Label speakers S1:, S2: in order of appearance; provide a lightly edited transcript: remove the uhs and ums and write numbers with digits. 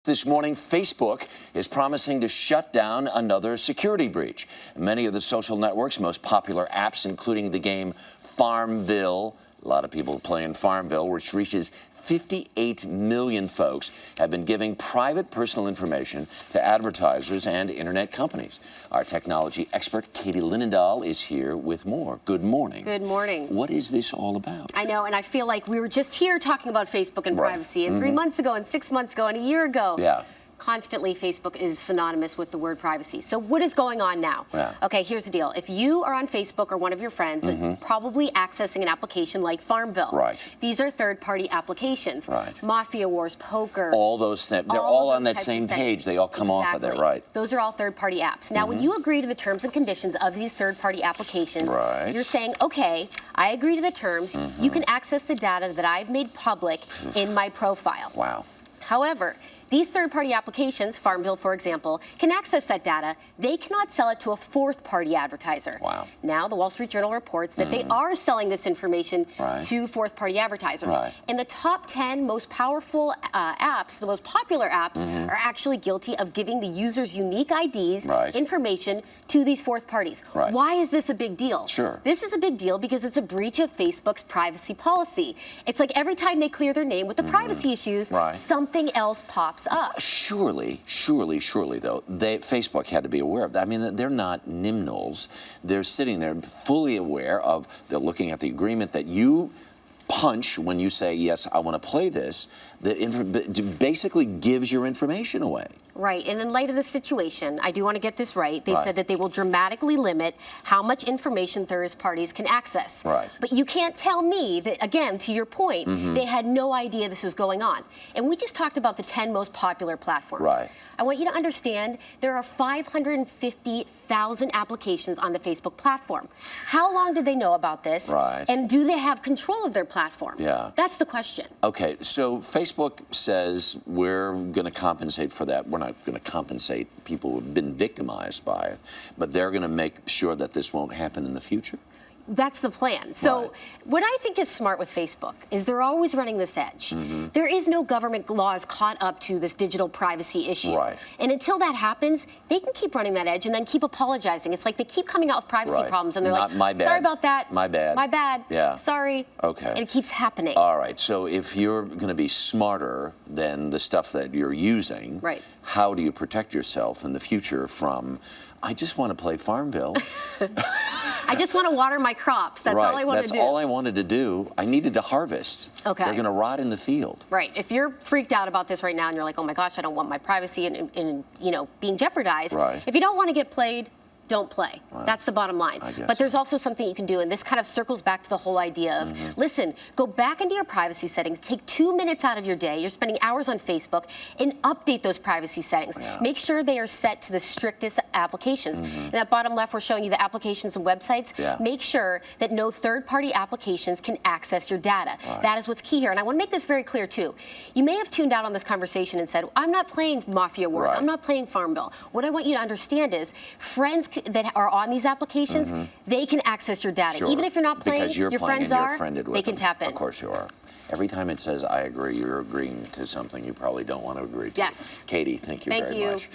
S1: This morning, Facebook is promising to shut down another security breach. Many of the social network's most popular apps, including the game Farmville, a lot of people playing Farmville, which reaches 58 million folks, have been giving private personal information to advertisers and internet companies. Our technology expert, Katie Linendahl, is here with more. Good morning.
S2: Good morning.
S1: What is this all about?
S2: I know, and I feel like we were just here talking about Facebook and privacy, and 3 months ago, and 6 months ago, and a year ago.
S1: Yeah.
S2: Constantly, Facebook is synonymous with the word privacy. So what is going on now?
S1: Yeah.
S2: Okay, here's the deal. If you are on Facebook or one of your friends that's probably accessing an application like Farmville.
S1: Right.
S2: These are third-party applications.
S1: Right.
S2: Mafia Wars, poker.
S1: All those things. They're all on that same page. They all come off of there, right?
S2: Those are all third-party apps. Now, when you agree to the terms and conditions of these third-party applications, you're saying, okay, I agree to the terms. You can access the data that I've made public in my profile.
S1: Wow.
S2: However, these third-party applications, Farmville, for example, can access that data. They cannot sell it to a fourth-party advertiser.
S1: Wow.
S2: Now, the Wall Street Journal reports that they are selling this information to fourth-party advertisers.
S1: Right.
S2: And the top 10 most powerful apps, the most popular apps, are actually guilty of giving the users unique IDs, information, to these fourth parties.
S1: Right.
S2: Why is this a big deal?
S1: Sure.
S2: This is a big deal because it's a breach of Facebook's privacy policy. It's like every time they clear their name with the privacy issues, something else pops up.
S1: Surely, though, Facebook had to be aware of that. I mean, they're not nimnols. They're sitting there fully aware of, they're looking at the agreement that you punch when you say, yes, I want to play this, that basically gives your information away.
S2: Right, and in light of the situation, I do want to get this right. They said that they will dramatically limit how much information third parties can access.
S1: Right.
S2: But you can't tell me that, again, to your point, they had no idea this was going on. And we just talked about the 10 most popular platforms.
S1: Right.
S2: I want you to understand there are 550,000 applications on the Facebook platform. How long did they know about this?
S1: Right.
S2: And do they have control of their platform?
S1: Yeah.
S2: That's the question.
S1: Okay, so Facebook says we're going to compensate for that. We're not going to compensate people who have been victimized by it, but they're going to make sure that this won't happen in the future?
S2: That's the plan. So what I think is smart with Facebook is they're always running this edge. There is no government laws caught up to this digital privacy issue.
S1: Right.
S2: And until that happens, they can keep running that edge and then keep apologizing. It's like they keep coming out with privacy problems and they're
S1: Not
S2: like,
S1: my bad.
S2: sorry about that.
S1: My bad.
S2: My bad.
S1: Yeah.
S2: Sorry.
S1: Okay.
S2: And it keeps happening.
S1: All right. So if you're going to be smarter than the stuff that you're using, how do you protect yourself in the future from, I just want to play Farmville.
S2: I just want to water my crops. That's all I want to do.
S1: That's all I wanted to do. I needed to harvest.
S2: Okay.
S1: They're going to rot in the field.
S2: Right. If you're freaked out about this right now and you're like, oh my gosh, I don't want my privacy and being jeopardized. If you don't want to get played, don't play. That's the bottom line. But there's also something you can do, and this kind of circles back to the whole idea of, listen, go back into your privacy settings, take 2 minutes out of your day, you're spending hours on Facebook, and update those privacy settings. Make sure they are set to the strictest applications. In that bottom left, we're showing you the applications and websites. Make sure that no third-party applications can access your data. That is what's key here, and I want to make this very clear, too. You may have tuned out on this conversation and said, I'm not playing Mafia Wars, I'm not playing Farmville. What I want you to understand is, friends that are on these applications, they can access your data. Even if you're not playing,
S1: because you're
S2: your
S1: playing
S2: friends
S1: and
S2: are,
S1: you're friended with
S2: they can
S1: them.
S2: tap in.
S1: Of course you are. Every time it says, I agree, you're agreeing to something you probably don't want to agree to.
S2: Yes.
S1: Katie, thank you very much.